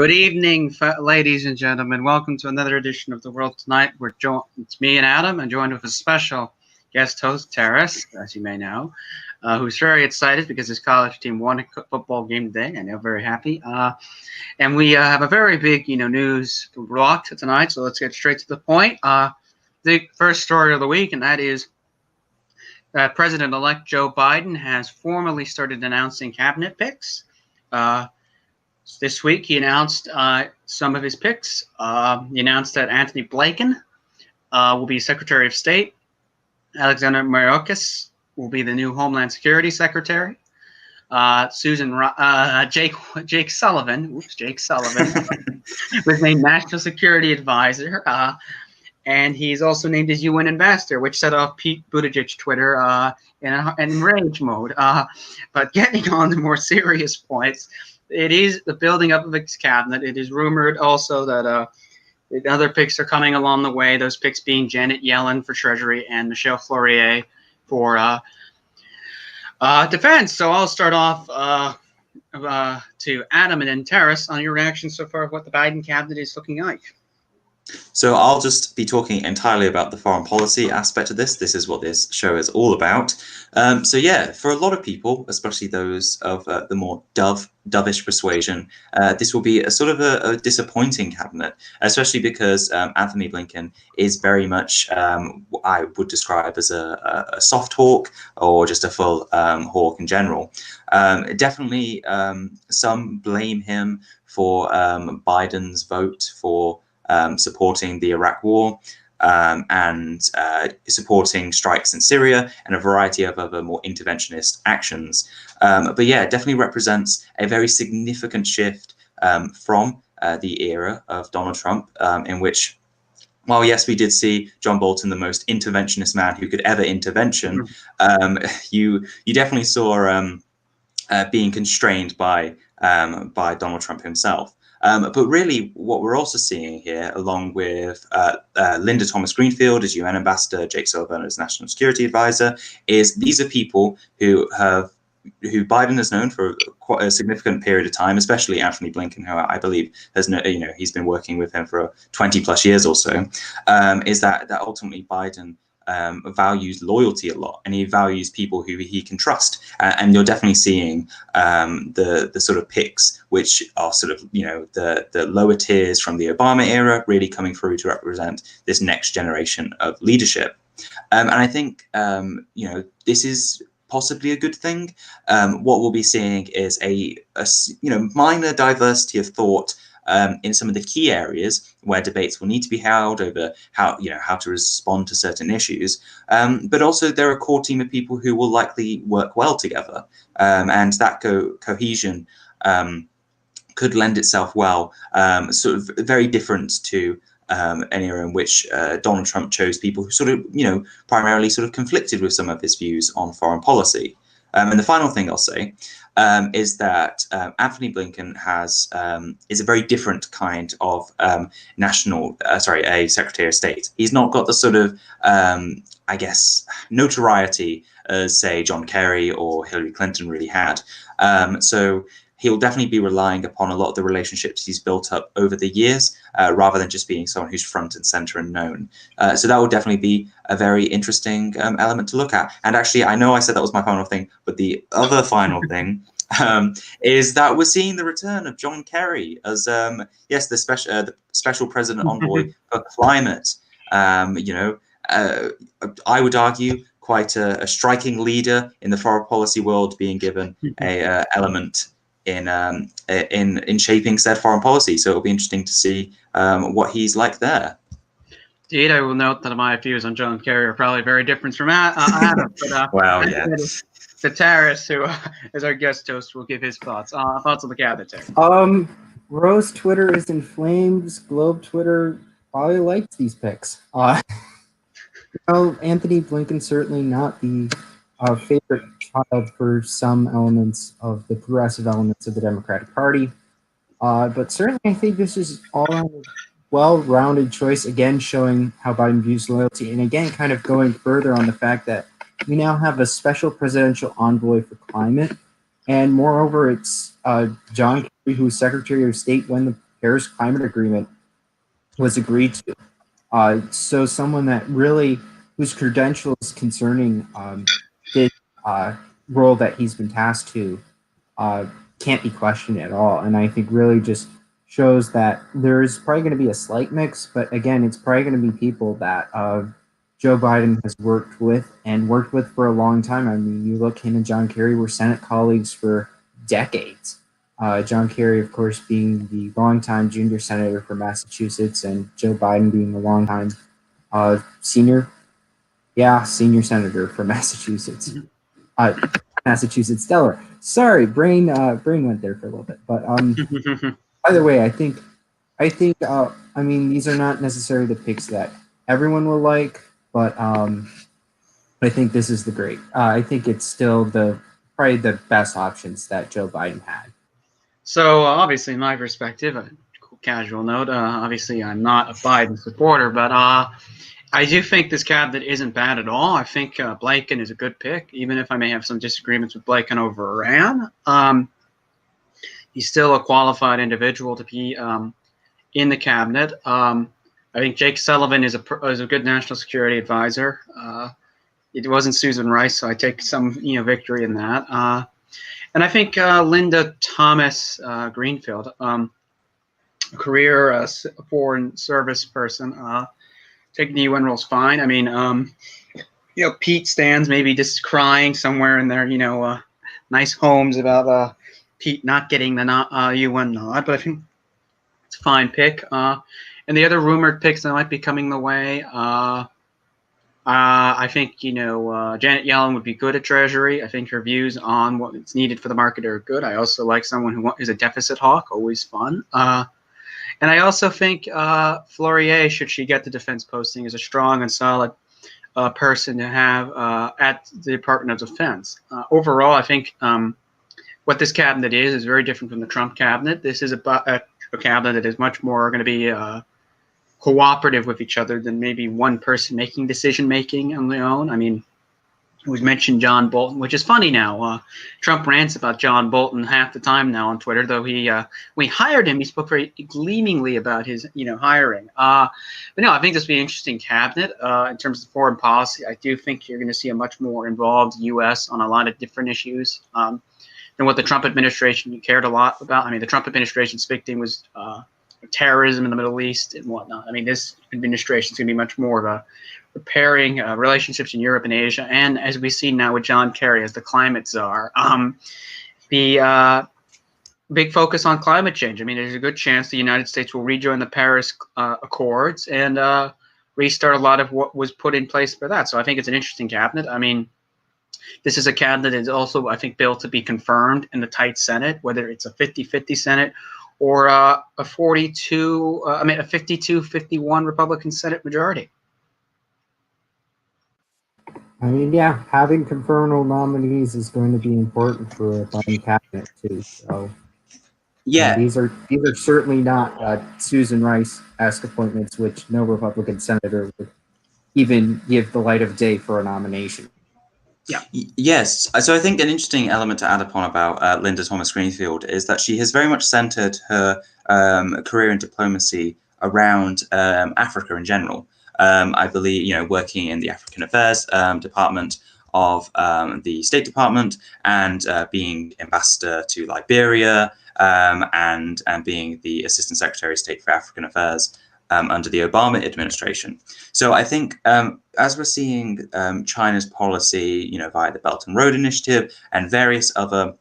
Good evening, ladies and gentlemen. Welcome to another edition of The World Tonight. It's me and Adam, and joined with a special guest host, Terrace, as you may know, who's very excited because his college team won a football game today, and they're very happy. And we have a very big, news block tonight, so let's get straight to the point. The first story of the week, and that is that President-elect Joe Biden has formally started announcing cabinet picks. This week, he announced some of his picks. He announced that Anthony Blinken will be Secretary of State. Alexander Mayorkas will be the new Homeland Security Secretary. Jake Sullivan was named National Security Advisor. And he's also named as UN ambassador, which set off Pete Buttigieg Twitter in rage mode. But getting on to more serious points, it is the building up of his cabinet. It is rumored also that other picks are coming along the way, those picks being Janet Yellen for Treasury and Michelle Flourier for defense. So I'll start off to Adam and then Terrace on your reaction so far of what the Biden cabinet is looking like. So I'll just be talking entirely about the foreign policy aspect of this. This is what this show is all about. So yeah, for a lot of people, especially those of the more dovish persuasion, this will be a sort of a disappointing cabinet, especially because Anthony Blinken is very much, I would describe as a soft hawk or just a full hawk in general. Definitely some blame him for Biden's vote for supporting the Iraq war and supporting strikes in Syria and a variety of other more interventionist actions. But yeah, it definitely represents a very significant shift from the era of Donald Trump, in which, while yes, we did see John Bolton, the most interventionist man who could ever intervention, you definitely saw being constrained by Donald Trump himself. But really, what we're also seeing here, along with Linda Thomas-Greenfield as UN ambassador, Jake Sullivan as national security advisor, is these are people who Biden has known for quite a significant period of time, especially Anthony Blinken, who I believe has he's been working with him for 20 plus years or so. Is that ultimately Biden values loyalty a lot, and he values people who he can trust, and you're definitely seeing the sort of picks which are sort of the lower tiers from the Obama era really coming through to represent this next generation of leadership, and I think this is possibly a good thing. What we'll be seeing is a minor diversity of thought in some of the key areas where debates will need to be held over how to respond to certain issues, but also there are a core team of people who will likely work well together, and that cohesion could lend itself well, sort of very different to an era in which Donald Trump chose people who sort of primarily sort of conflicted with some of his views on foreign policy. And the final thing I'll say is that Anthony Blinken is a very different kind of a Secretary of State. He's not got the sort of, notoriety as, say, John Kerry or Hillary Clinton really had. So he'll definitely be relying upon a lot of the relationships he's built up over the years, rather than just being someone who's front and center and known. So that will definitely be a very interesting element to look at. And actually, I know I said that was my final thing, but the other final thing is that we're seeing the return of John Kerry as, the special president envoy for climate. I would argue quite a striking leader in the foreign policy world, being given a element in shaping said foreign policy. So it'll be interesting to see what he's like there. Indeed, I will note that my views on John Kerry are probably very different from Adam. But, wow, yeah. The Terrace, who is our guest host, will give his thoughts on the cabinet. Rose Twitter is in flames. Globe Twitter probably likes these picks. Anthony Blinken certainly not the favorite child for some elements of the progressive elements of the Democratic Party. But certainly I think this is all around a well-rounded choice, again, showing how Biden views loyalty, and again, kind of going further on the fact that we now have a special presidential envoy for climate, and moreover, it's John Kerry, who was Secretary of State when the Paris Climate Agreement was agreed to. So someone that really, whose credentials concerning this role that he's been tasked to can't be questioned at all. And I think really just shows that there's probably going to be a slight mix, but again, it's probably going to be people that Joe Biden has worked with for a long time. I mean, you look, him and John Kerry were Senate colleagues for decades. John Kerry, of course, being the longtime junior senator for Massachusetts, and Joe Biden being the longtime senior senator for Massachusetts. Massachusetts, Delaware. Sorry, brain went there for a little bit. But either way, I think I mean, these are not necessarily the picks that everyone will like, but I think this is the great. I think it's still probably the best options that Joe Biden had. So obviously, in my perspective, a casual note, obviously I'm not a Biden supporter, but I do think this cabinet isn't bad at all. I think Blinken is a good pick, even if I may have some disagreements with Blinken over Iran. He's still a qualified individual to be in the cabinet. I think Jake Sullivan is a good national security advisor. It wasn't Susan Rice, so I take some victory in that. And I think Linda Thomas Greenfield, career foreign service person, taking the UN role's fine. I mean, Pete stands maybe just crying somewhere in their nice homes about Pete not getting the UN nod, but I think it's a fine pick. And the other rumored picks that might be coming the way, I think Janet Yellen would be good at Treasury. I think her views on what is needed for the market are good. I also like someone who is a deficit hawk, always fun. And I also think Fleury, should she get the defense posting, is a strong and solid person to have at the Department of Defense. Overall, I think what this cabinet is very different from the Trump cabinet. This is a cabinet that is much more going to be cooperative with each other than maybe one person making decision-making on their own. I mean, it was mentioned John Bolton, which is funny now. Trump rants about John Bolton half the time now on Twitter, though when he hired him, he spoke very gleamingly about his, hiring. But no, I think this will be an interesting cabinet in terms of foreign policy. I do think you're going to see a much more involved U.S. on a lot of different issues than what the Trump administration cared a lot about. I mean, the Trump administration's big thing was terrorism in the Middle East and whatnot. I mean, this administration is going to be much more of a repairing relationships in Europe and Asia, and as we see now with John Kerry as the climate czar, the big focus on climate change. I mean, there's a good chance the United States will rejoin the Paris Accords and restart a lot of what was put in place for that. So I think it's an interesting cabinet. I mean, this is a cabinet that is also, I think, built to be confirmed in the tight Senate, whether it's a 50-50 Senate or a 52-51 Republican Senate majority. I mean, yeah, having confirmable nominees is going to be important for a Biden cabinet too. So, Yeah, these are certainly not Susan Rice-esque appointments, which no Republican senator would even give the light of day for a nomination. Yeah. Yes. So I think an interesting element to add upon about Linda Thomas Greenfield is that she has very much centered her career in diplomacy around Africa in general. I believe, working in the African Affairs Department of the State Department, and being ambassador to Liberia, and being the Assistant Secretary of State for African Affairs under the Obama administration. So I think as we're seeing China's policy, via the Belt and Road Initiative and various other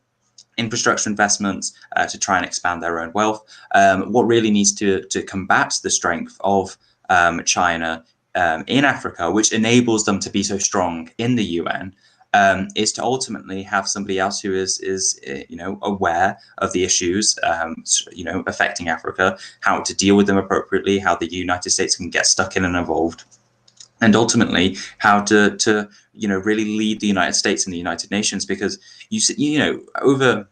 infrastructure investments to try and expand their own wealth, what really needs to combat the strength of China in Africa, which enables them to be so strong in the UN, is to ultimately have somebody else who is aware of the issues affecting Africa, how to deal with them appropriately, how the United States can get stuck in and involved, and ultimately how to really lead the United States and the United Nations, because over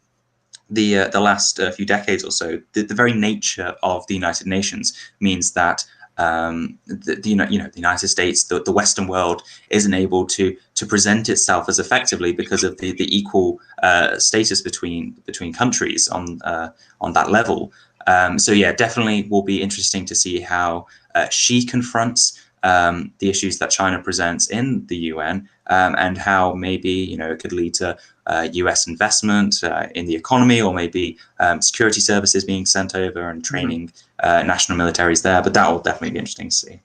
the last few decades or so, the very nature of the United Nations means that the United States, the Western world, isn't able to present itself as effectively because of the equal status between countries on that level. So yeah, definitely will be interesting to see how Xi confronts the issues that China presents in the UN, and how maybe it could lead to US investment in the economy, or maybe security services being sent over and training national militaries there. But that will definitely be interesting to see.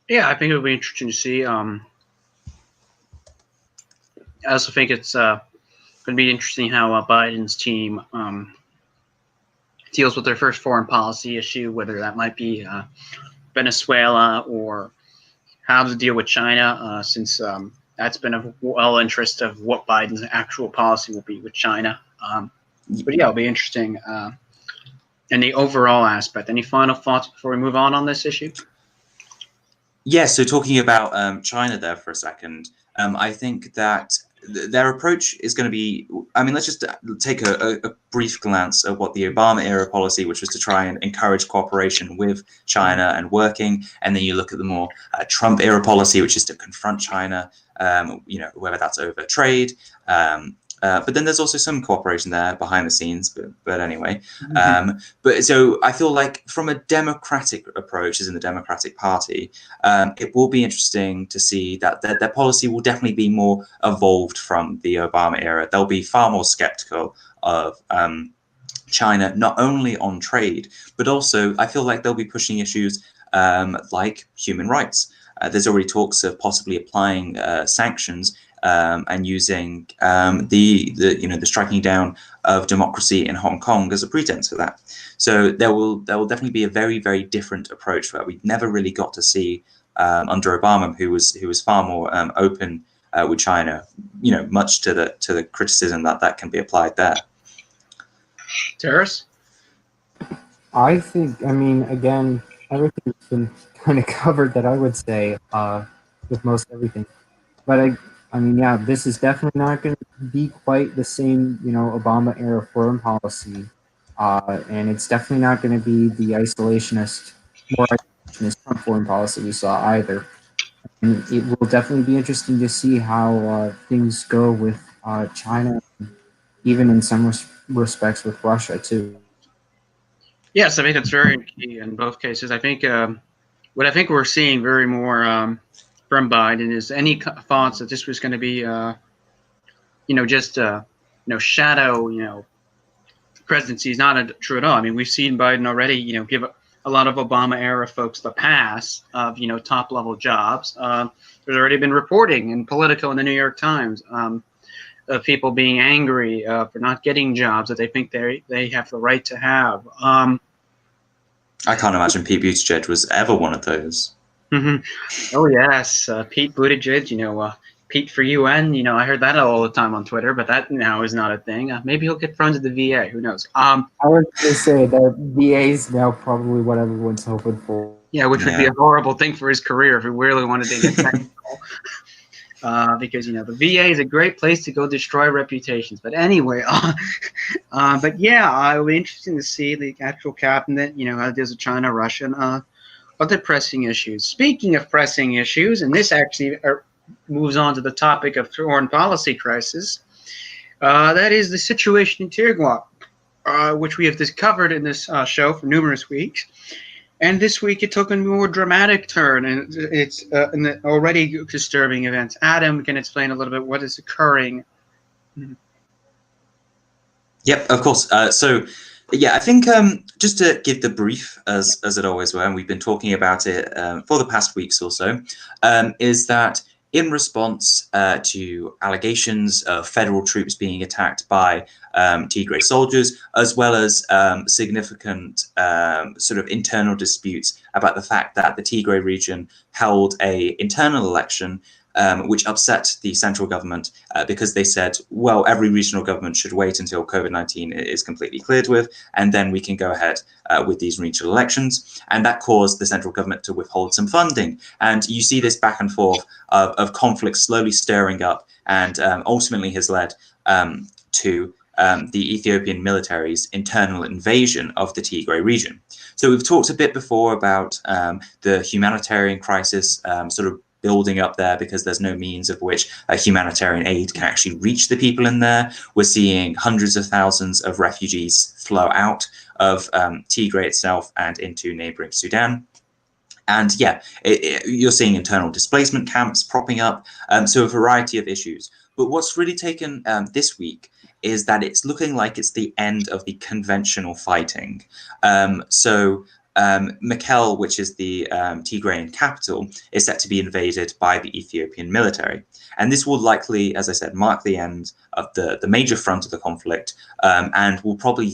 Yeah, I think it'll be interesting to see. I also think it's going to be interesting how Biden's team deals with their first foreign policy issue, whether that might be Venezuela or how to deal with China, since that's been a well interest of what Biden's actual policy will be with China. But yeah, it'll be interesting in the overall aspect. Any final thoughts before we move on this issue? Yeah, so talking about China there for a second, I think that their approach is going to be, I mean, let's just take a brief glance at what the Obama era policy, which was to try and encourage cooperation with China and working, and then you look at the more Trump era policy, which is to confront China, whether that's over trade, but then there's also some cooperation there behind the scenes, but anyway. But so I feel like from a democratic approach, as in the Democratic Party, it will be interesting to see that their policy will definitely be more evolved from the Obama era. They'll be far more skeptical of China, not only on trade, but also I feel like they'll be pushing issues like human rights. There's already talks of possibly applying sanctions and using the striking down of democracy in Hong Kong as a pretense for that. So there will definitely be a very, very different approach that we never really got to see under Obama, who was far more open with China. Much to the criticism that can be applied there. Terrace? I think, again, everything's been kind of covered that I would say with most everything. But yeah, this is definitely not going to be quite the same, Obama era foreign policy. And it's definitely not going to be the more isolationist Trump foreign policy we saw either. And it will definitely be interesting to see how things go with China, even in some respects with Russia too. Yes, I think it's very key in both cases. I think what I think we're seeing very more from Biden is any thoughts that this was going to be, just shadow, presidency is not true at all. I mean, we've seen Biden already, give a lot of Obama era folks the pass of, top level jobs. There's already been reporting in Politico and the New York Times of people being angry for not getting jobs that they think they have the right to have. I can't imagine Pete Buttigieg was ever one of those. Oh yes, Pete Buttigieg. Pete for UN. I heard that all the time on Twitter, but that now is not a thing. Maybe he'll get thrown to the VA. Who knows? I was going to say that VA is now probably what everyone's hoping for. Yeah, which would be a horrible thing for his career if he really wanted to get technical. Because the VA is a great place to go destroy reputations. But anyway, but yeah, it'll be interesting to see the actual cabinet. How it deals with China, Russia, and other pressing issues. Speaking of pressing issues, and this actually moves on to the topic of foreign policy crisis. That is the situation in Taiwan, which we have covered in this show for numerous weeks. And this week it took a more dramatic turn, and it's an already disturbing event. Adam can explain a little bit what is occurring. Yep, of course. So, yeah, I think just to give the brief, as it always were, and we've been talking about it for the past weeks or so, is that in response to allegations of federal troops being attacked by Tigray soldiers, as well as significant sort of internal disputes about the fact that the Tigray region held an internal election, which upset the central government because they said, well, every regional government should wait until COVID-19 is completely cleared with, and then we can go ahead with these regional elections. And that caused the central government to withhold some funding. And you see this back and forth of conflict slowly stirring up, and ultimately has led to the Ethiopian military's internal invasion of the Tigray region. So we've talked a bit before about the humanitarian crisis sort of building up there because there's no means of which humanitarian aid can actually reach the people in there. We're seeing hundreds of thousands of refugees flow out of Tigray itself and into neighboring Sudan. And yeah, you're seeing internal displacement camps propping up, so a variety of issues. But what's really taken this week is that it's looking like it's the end of the conventional fighting. Mekelle, which is the Tigrayan capital, is set to be invaded by the Ethiopian military. And this will likely, as I said, mark the end of the major front of the conflict, and will probably,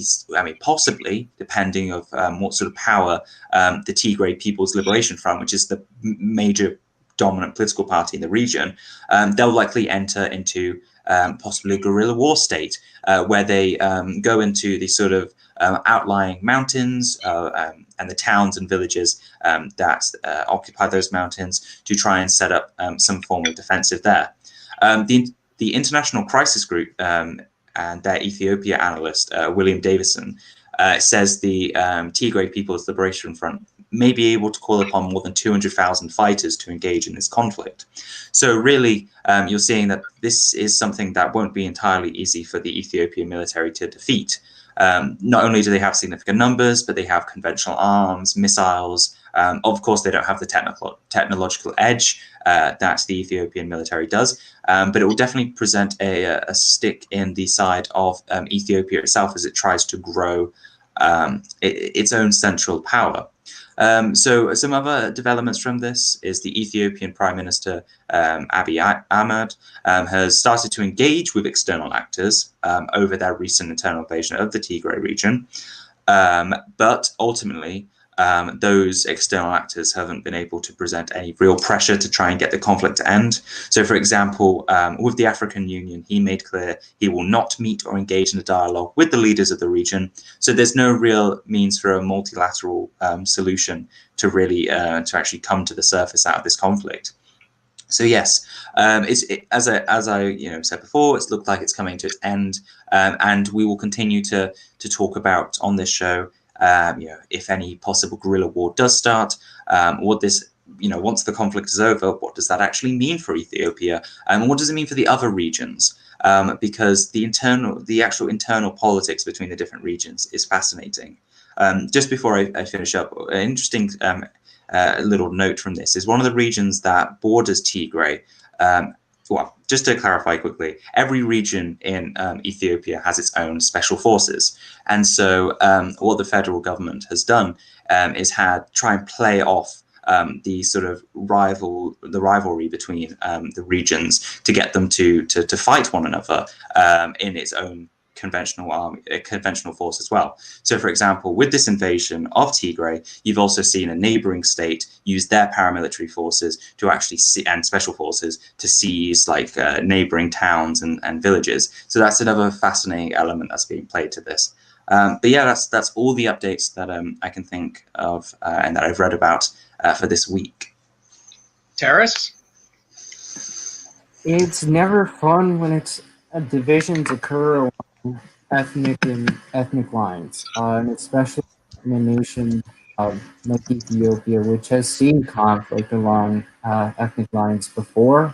possibly, depending of what sort of power the Tigray People's Liberation Front, which is the major dominant political party in the region, they'll likely enter into possibly a guerrilla war state, where they go into the sort of outlying mountains and the towns and villages that occupy those mountains to try and set up some form of defensive there. The International Crisis Group and their Ethiopia analyst, William Davison, says the Tigray People's Liberation Front may be able to call upon more than 200,000 fighters to engage in this conflict. So really, you're seeing that this is something that won't be entirely easy for the Ethiopian military to defeat. Not only do they have significant numbers, but they have conventional arms, missiles. Of course, they don't have the technological edge that the Ethiopian military does, but it will definitely present a stick in the side of Ethiopia itself as it tries to grow its own central power. So some other developments from this is the Ethiopian Prime Minister Abiy Ahmed has started to engage with external actors over their recent internal invasion of the Tigray region, but ultimately those external actors haven't been able to present any real pressure to try and get the conflict to end. So, for example, with the African Union, he made clear he will not meet or engage in a dialogue with the leaders of the region. So there's no real means for a multilateral solution to really to actually come to the surface out of this conflict. So yes, as I said before, it's looked like it's coming to its end, and we will continue to talk about on this show. If any possible guerrilla war does start, what this, once the conflict is over, what does that actually mean for Ethiopia, and what does it mean for the other regions? Because the actual internal politics between the different regions is fascinating. Just before I finish up, an interesting little note from this is one of the regions that borders Tigray. Well, just to clarify quickly, every region in Ethiopia has its own special forces. And so what the federal government has done is try and play off the sort of rivalry between the regions to get them to fight one another in its own conventional force as well. So, for example, with this invasion of Tigray, you've also seen a neighboring state use their paramilitary forces to actually and special forces to seize neighboring towns and villages. So that's another fascinating element that's being played to this. But yeah, that's all the updates that I can think of and that I've read about for this week. Terrace? It's never fun when divisions occur along ethnic lines, and especially in a nation like Ethiopia, which has seen conflict along ethnic lines before,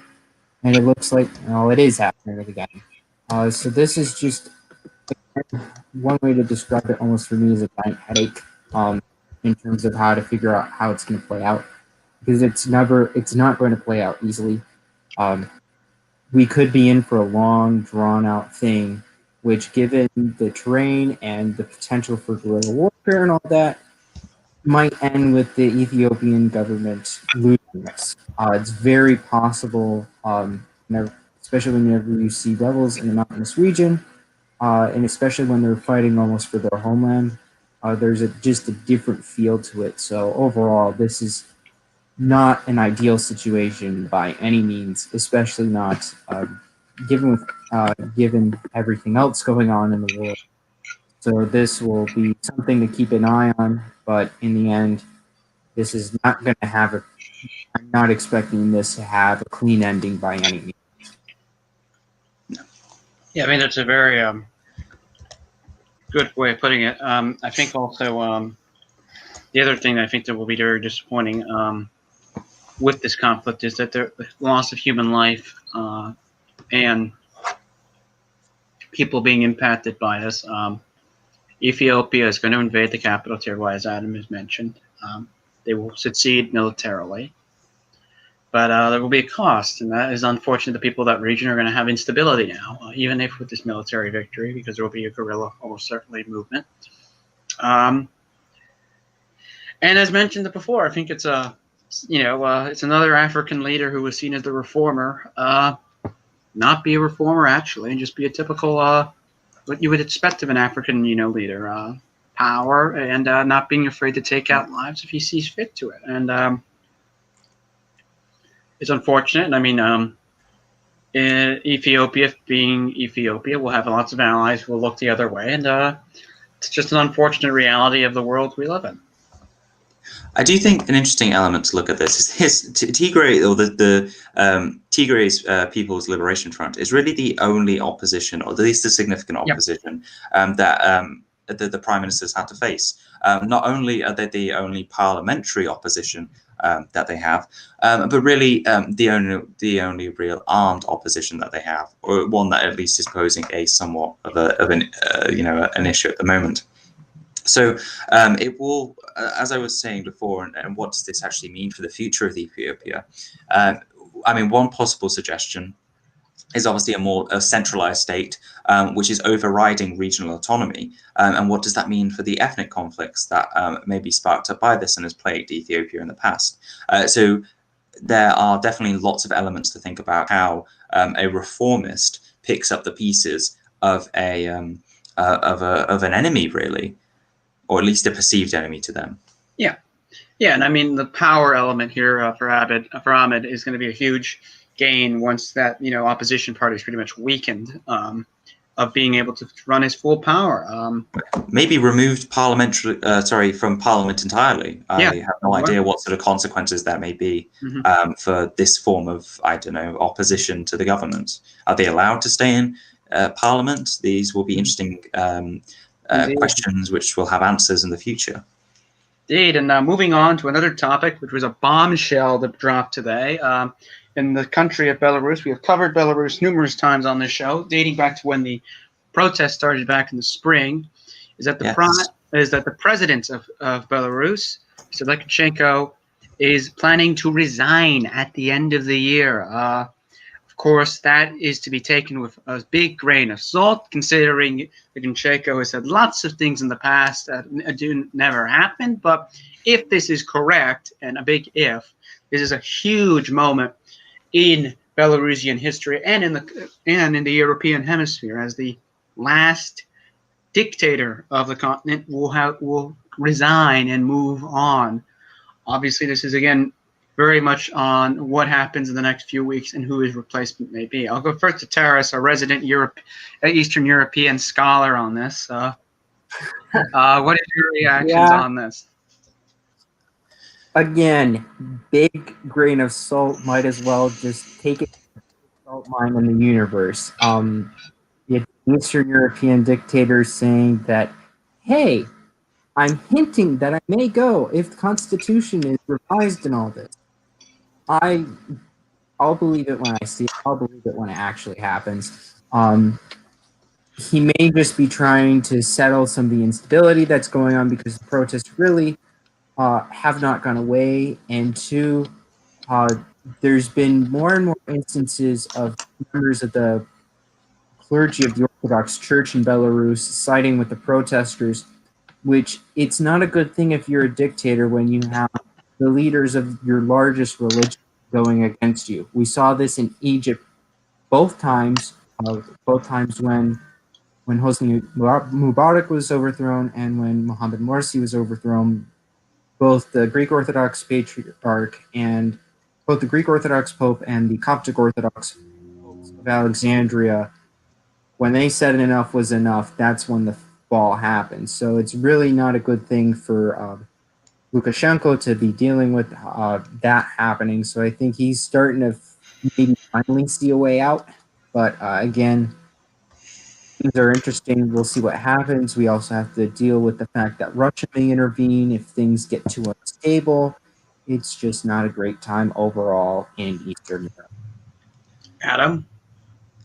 and it looks like it is happening again. So this is just one way to describe it. Almost for me, is a giant headache in terms of how to figure out how it's going to play out, because it's not going to play out easily. We could be in for a long, drawn-out thing, which, given the terrain and the potential for guerrilla warfare and all that, might end with the Ethiopian government losing this. It's very possible, especially whenever you see rebels in a mountainous region, and especially when they're fighting almost for their homeland, there's just a different feel to it. So overall, this is not an ideal situation by any means, especially not given everything else going on in the world. So this will be something to keep an eye on, but in the end, this is not going to have I'm not expecting this to have a clean ending by any means. Yeah, I mean, that's a very good way of putting it. I think also the other thing I think that will be very disappointing with this conflict is that the loss of human life and people being impacted by this. Ethiopia is going to invade the capital, Tigray, as Adam has mentioned. They will succeed militarily. But there will be a cost, and that is unfortunate. The people of that region are going to have instability now, even if with this military victory, because there will be a guerrilla, almost certainly, movement. And as mentioned before, I think it's it's another African leader who was seen as the reformer, not be a reformer actually, and just be a typical what you would expect of an African, leader, power and not being afraid to take out lives if he sees fit to it. And it's unfortunate. And I mean, Ethiopia being Ethiopia, will have lots of allies who will look the other way, and it's just an unfortunate reality of the world we live in. I do think an interesting element to look at this is Tigray, or the Tigray's People's Liberation Front, is really the only opposition, or at least the significant opposition, that the Prime Minister's had to face. Not only are they the only parliamentary opposition that they have, but really the only real armed opposition that they have, or one that at least is posing a somewhat of an issue at the moment. So it will, as I was saying before, and what does this actually mean for the future of Ethiopia? I mean, one possible suggestion is obviously a centralized state, which is overriding regional autonomy. And what does that mean for the ethnic conflicts that may be sparked up by this and has plagued Ethiopia in the past? So there are definitely lots of elements to think about how a reformist picks up the pieces of an enemy, really, or at least a perceived enemy to them. Yeah, and I mean the power element here for Ahmed is going to be a huge gain once that opposition party is pretty much weakened, of being able to run his full power. Maybe removed from Parliament entirely. I have no idea what sort of consequences that may be for this form of, I don't know, opposition to the government. Are they allowed to stay in Parliament? These will be interesting questions which will have answers in the future. Indeed, and moving on to another topic, which was a bombshell that dropped today. In the country of Belarus, we have covered Belarus numerous times on this show, dating back to when the protests started back in the spring. Is that the president of Belarus, Mr. Lukashenko, is planning to resign at the end of the year. Of course, that is to be taken with a big grain of salt, considering Lukashenko has said lots of things in the past that never happened. But if this is correct, and a big if, this is a huge moment in Belarusian history and in the European hemisphere, as the last dictator of the continent will resign and move on. Obviously, this is again very much on what happens in the next few weeks and who his replacement may be. I'll go first to Taras, our resident Eastern European scholar on this. What is your reactions on this? Again, big grain of salt. Might as well just take it to the salt mine in the universe. The Eastern European dictator saying that, hey, I'm hinting that I may go if the Constitution is revised and all this. I'll believe it when I see it. I'll believe it when it actually happens. He may just be trying to settle some of the instability that's going on, because the protests really have not gone away. And two, there's been more and more instances of members of the clergy of the Orthodox Church in Belarus siding with the protesters, which it's not a good thing if you're a dictator when you have the leaders of your largest religion going against you. We saw this in Egypt both times when Hosni Mubarak was overthrown and when Mohamed Morsi was overthrown. Both the Greek Orthodox Patriarch and both the Greek Orthodox Pope and the Coptic Orthodox Popes of Alexandria, when they said enough was enough, that's when the fall happened. So it's really not a good thing for Lukashenko to be dealing with that happening. So I think he's starting to maybe finally see a way out. But again, things are interesting. We'll see what happens. We also have to deal with the fact that Russia may intervene if things get too unstable. it's just not a great time overall in Eastern Europe. Adam?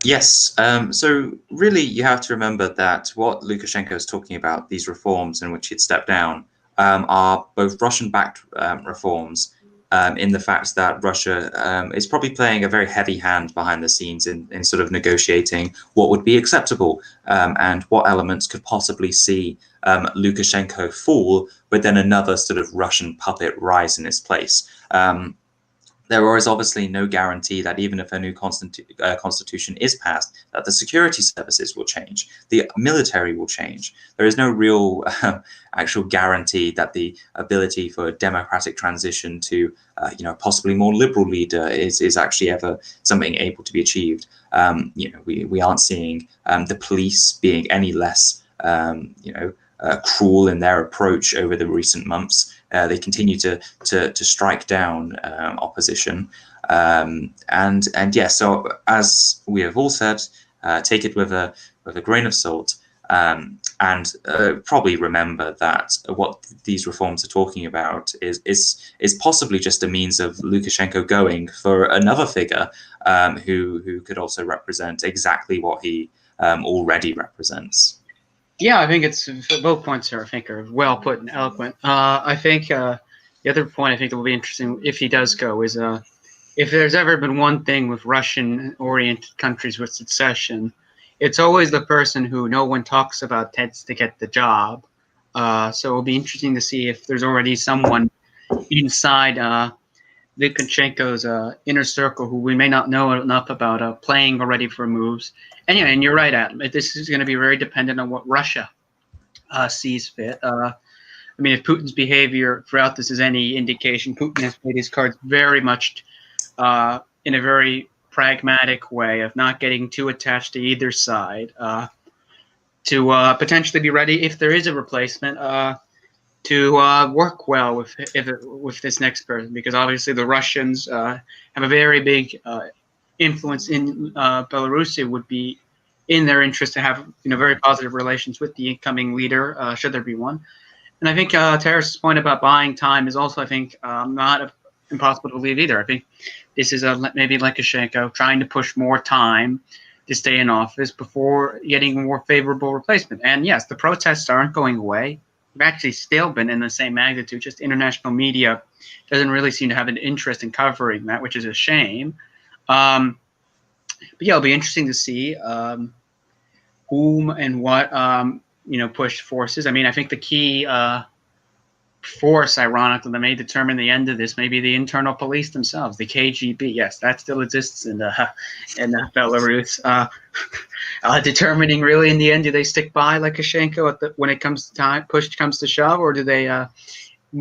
Yes. So really, you have to remember that what Lukashenko is talking about, these reforms in which he'd stepped down, are both Russian-backed reforms, in the fact that Russia is probably playing a very heavy hand behind the scenes in sort of negotiating what would be acceptable, and what elements could possibly see Lukashenko fall, but then another sort of Russian puppet rise in its place. There is obviously no guarantee that even if a new constitution is passed, that the security services will change, the military will change. There is no real actual guarantee that the ability for a democratic transition to, possibly more liberal leader is actually ever something able to be achieved. We aren't seeing the police being any less, cruel in their approach over the recent months. They continue to strike down opposition, and yeah. So as we have all said, take it with a grain of salt, and probably remember that what these reforms are talking about is possibly just a means of Lukashenko going for another figure who could also represent exactly what he already represents. Yeah, I think it's both points here. I think are well put and eloquent. I think the other point I think that will be interesting if he does go is if there's ever been one thing with Russian-oriented countries with succession, it's always the person who no one talks about tends to get the job. So it'll be interesting to see if there's already someone inside Lukashenko's inner circle who we may not know enough about playing already for moves. And yeah, and you're right, Adam. This is going to be very dependent on what Russia sees fit. I mean, if Putin's behavior throughout this is any indication, Putin has played his cards very much in a very pragmatic way of not getting too attached to either side, to potentially be ready if there is a replacement to work well with this next person, because obviously the Russians have a very big influence in Belarus. It would be in their interest to have very positive relations with the incoming leader, should there be one. And I think Terrace's point about buying time is also, I think, not impossible to believe either. I think this is maybe Lukashenko trying to push more time to stay in office before getting a more favorable replacement. And yes, the protests aren't going away. They've actually still been in the same magnitude. Just international media doesn't really seem to have an interest in covering that, which is a shame. But yeah, it'll be interesting to see whom and what push forces. I mean, I think the key force, ironically, that may determine the end of this may be the internal police themselves, the KGB. Yes, that still exists in Belarus. Determining really in the end, do they stick by Lukashenko when it comes to time, push comes to shove, or do they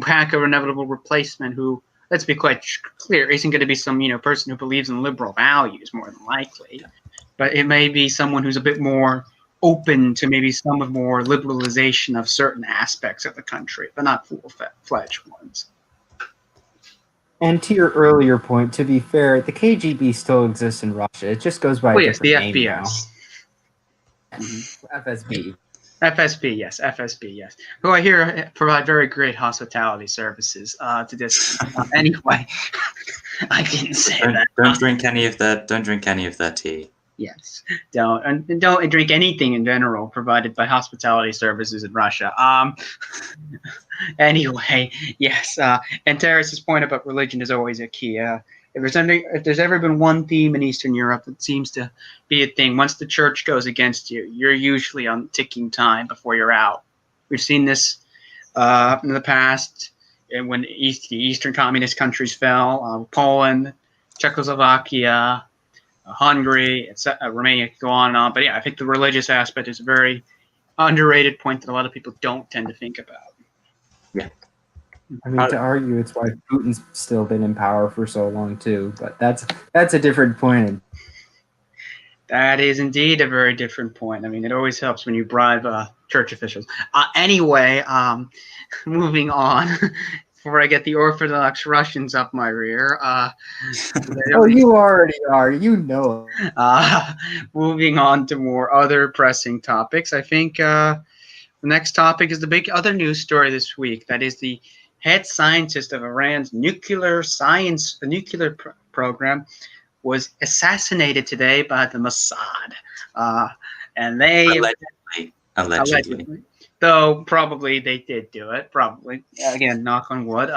pack an inevitable replacement who, let's be quite clear, isn't going to be some person who believes in liberal values more than likely, but it may be someone who's a bit more open to maybe some of more liberalization of certain aspects of the country, but not full-fledged ones. And to your earlier point, to be fair, the KGB still exists in Russia. It just goes by a different name FPS. now. FSB. FSB, yes. Who I hear provide very great hospitality services to this. Anyway, I didn't say that. Don't drink any of their tea. Yes, don't drink anything in general provided by hospitality services in Russia. Anyway, yes. And Terrace's point about religion is always a key. If there's ever been one theme in Eastern Europe that seems to be a thing, once the church goes against you, you're usually on ticking time before you're out. We've seen this in the past when the Eastern communist countries fell, Poland, Czechoslovakia, Hungary, Romania, go on and on. But yeah, I think the religious aspect is a very underrated point that a lot of people don't tend to think about. Yeah. I mean, to argue it's why Putin's still been in power for so long too, but that's a different point. That is indeed a very different point. I mean, it always helps when you bribe church officials. Anyway, moving on. Before I get the Orthodox Russians up my rear. You already are. You know. Moving on to more other pressing topics. I think the next topic is the big other news story this week. That is the head scientist of Iran's nuclear program, was assassinated today by the Mossad, and they allegedly. Though probably they did do it. Probably, again, knock on wood.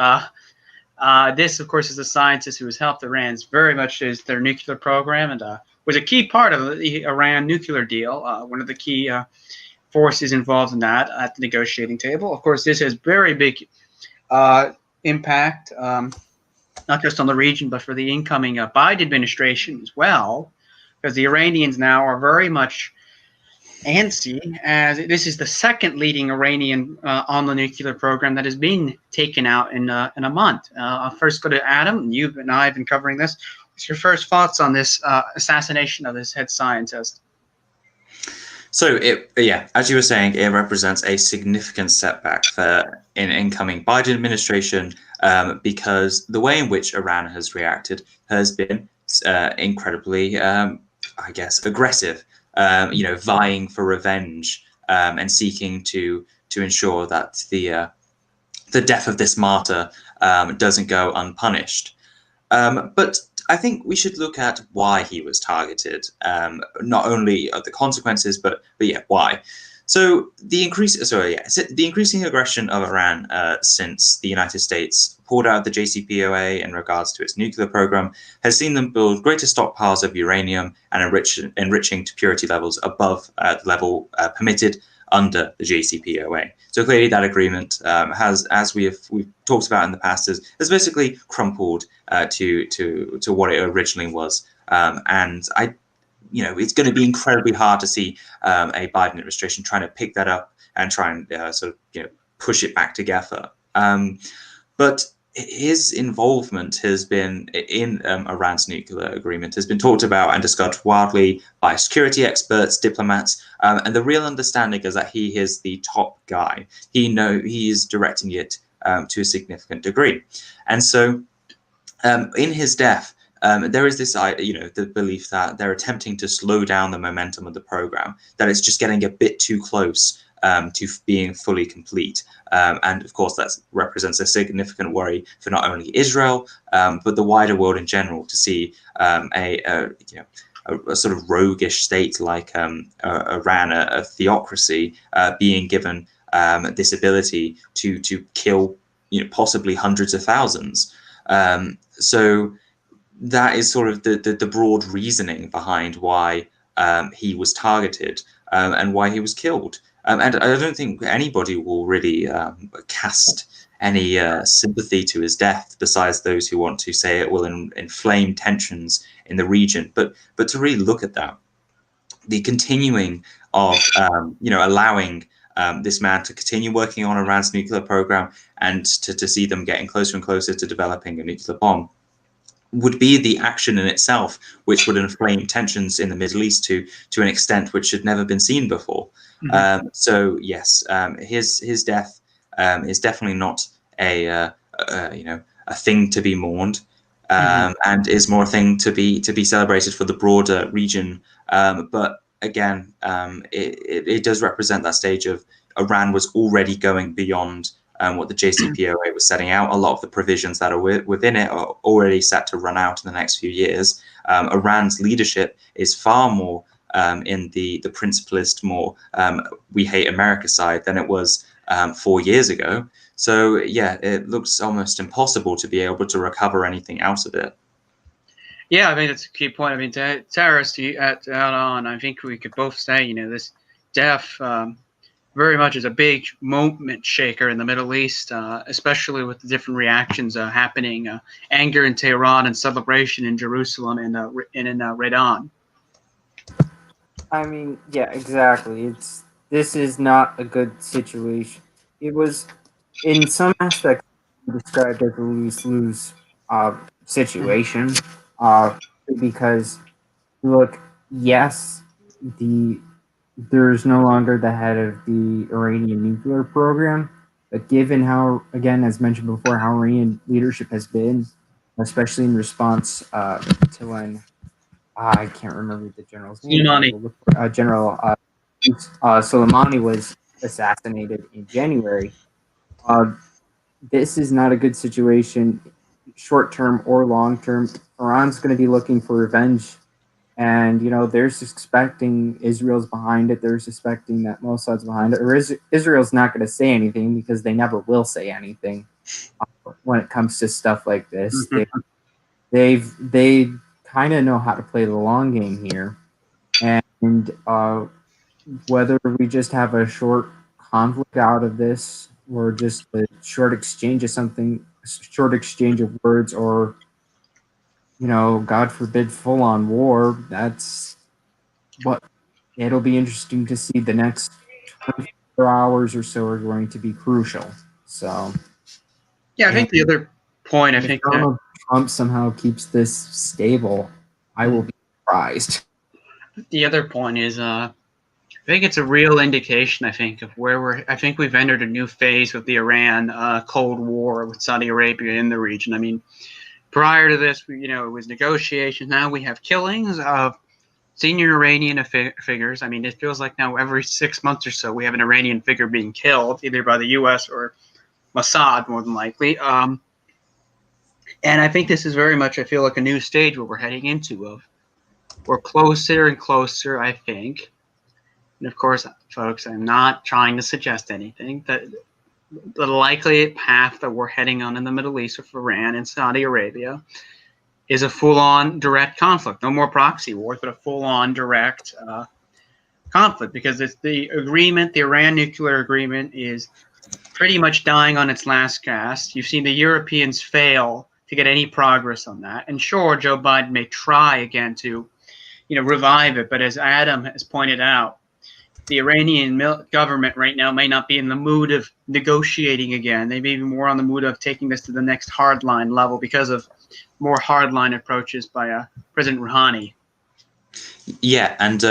This, of course, is a scientist who has helped Iran's very much is their nuclear program, and was a key part of the Iran nuclear deal. One of the key forces involved in that at the negotiating table. Of course, this has very big impact, not just on the region, but for the incoming Biden administration as well, because the Iranians now are very much antsy, as this is the second leading Iranian on the nuclear program that has been taken out in a month. I'll first go to Adam. You and I have been covering this. What's your first thoughts on this assassination of this head scientist? So, as you were saying, it represents a significant setback for an incoming Biden administration, because the way in which Iran has reacted has been incredibly, aggressive. Vying for revenge, and seeking to ensure that the death of this martyr doesn't go unpunished. But I think we should look at why he was targeted, not only the consequences, but why. So the increasing aggression of Iran since the United States pulled out of the JCPOA in regards to its nuclear program has seen them build greater stockpiles of uranium and enriching to purity levels above the level permitted under the JCPOA. So clearly that agreement has, as we've talked about in the past, has basically crumpled to what it originally was. And it's going to be incredibly hard to see a Biden administration trying to pick that up and try and push it back together. But his involvement has been in Iran's nuclear agreement has been talked about and discussed widely by security experts, diplomats, and the real understanding is that he is the top guy. He is directing it to a significant degree, and so in his death, there is this, the belief that they're attempting to slow down the momentum of the program, that it's just getting a bit too close to being fully complete. And of course, that represents a significant worry for not only Israel, but the wider world in general, to see a sort of roguish state like Iran, a theocracy, being given this ability to kill possibly hundreds of thousands. So that is sort of the broad reasoning behind why he was targeted and why he was killed. And I don't think anybody will really cast any sympathy to his death, besides those who want to say it will inflame tensions in the region. But to really look at that, the continuing of allowing this man to continue working on Iran's nuclear program and to see them getting closer and closer to developing a nuclear bomb would be the action in itself which would inflame tensions in the Middle East to an extent which had never been seen before. Mm-hmm. So yes, his death is definitely not a thing to be mourned, and is more a thing to be celebrated for the broader region. But again, it does represent that stage of Iran was already going beyond what the JCPOA was setting out. A lot of the provisions that are within it are already set to run out in the next few years. Iran's leadership is far more in the principalist, more we hate America side than it was 4 years ago. So yeah, it looks almost impossible to be able to recover anything out of it. Yeah, I mean, that's a key point. I mean, Taras, to add on, I think we could both say, this death very much is a big moment shaker in the Middle East, especially with the different reactions happening, anger in Tehran and celebration in Jerusalem and in Redon. I mean, yeah, exactly. This is not a good situation. It was, in some aspects, described as a lose-lose situation, because look, yes, there's no longer the head of the Iranian nuclear program, but given how, again, as mentioned before, how Iranian leadership has been, especially in response to when I can't remember the general's name. General Soleimani was assassinated in January. this is not a good situation, short term or long term. Iran's going to be looking for revenge, and they're suspecting Israel's behind it. They're suspecting that Mossad's behind it, or Israel's not going to say anything because they never will say anything when it comes to stuff like this. They kind of know how to play the long game here, and whether we just have a short conflict out of this or just a short exchange of words, or God forbid full-on war, that's what it'll be interesting to see. The next 24 hours or so are going to be crucial. So Yeah, I think the other point, I think Donald Trump somehow keeps this stable, I will be surprised. the other point is, I think it's a real indication, I think, of where I think we've entered a new phase with the Iran Cold War with Saudi Arabia in the region. I mean, prior to this, it was negotiations. Now we have killings of senior Iranian figures. I mean, it feels like now every 6 months or so we have an Iranian figure being killed, either by the U.S. or Mossad, more than likely. And I think this is very much, I feel like, a new stage where we're heading into. We're closer and closer, I think. And of course, folks, I'm not trying to suggest anything. That the likely path that we're heading on in the Middle East with Iran and Saudi Arabia is a full-on direct conflict. No more proxy wars, but a full-on direct conflict, because it's the agreement, the Iran nuclear agreement, is pretty much dying on its last gasp. You've seen the Europeans fail to get any progress on that. And sure, Joe Biden may try again to, revive it. But as Adam has pointed out, the Iranian government right now may not be in the mood of negotiating again. They may be more on the mood of taking this to the next hardline level because of more hardline approaches by President Rouhani. Yeah, and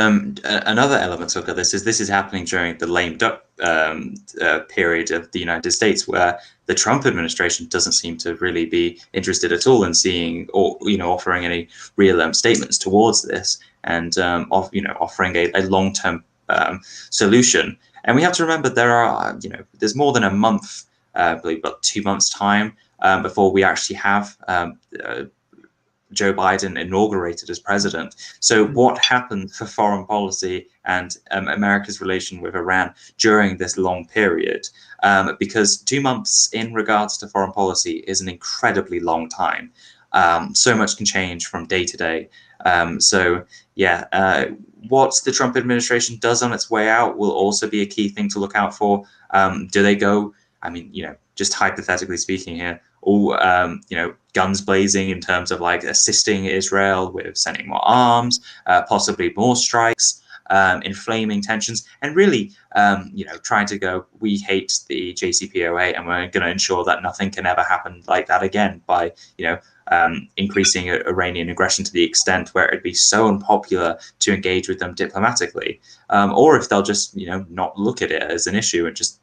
another element to look at this is happening during the lame duck period of the United States, where the Trump administration doesn't seem to really be interested at all in seeing or offering any real statements towards this, and offering a long-term solution. And we have to remember there's more than a month, I believe about 2 months time before we actually have Joe Biden inaugurated as president. So what happened for foreign policy and America's relation with Iran during this long period? Because 2 months in regards to foreign policy is an incredibly long time. So much can change from day to day. What the Trump administration does on its way out will also be a key thing to look out for. Do they go, just hypothetically speaking here, all guns blazing in terms of like assisting Israel with sending more arms, possibly more strikes, inflaming tensions, and really trying to go, we hate the JCPOA and we're going to ensure that nothing can ever happen like that again by increasing Iranian aggression to the extent where it'd be so unpopular to engage with them diplomatically, or if they'll just not look at it as an issue and just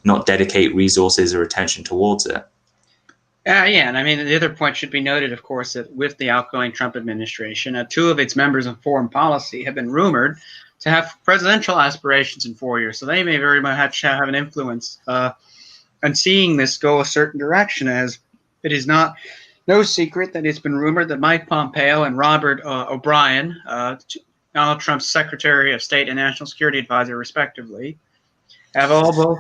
not dedicate resources or attention towards it. And I mean, the other point should be noted, of course, that with the outgoing Trump administration, 2 of its members of foreign policy have been rumored to have presidential aspirations in 4 years. So they may very much have an influence on seeing this go a certain direction, as it is no secret that it's been rumored that Mike Pompeo and Robert O'Brien, Donald Trump's Secretary of State and National Security Advisor, respectively, have all both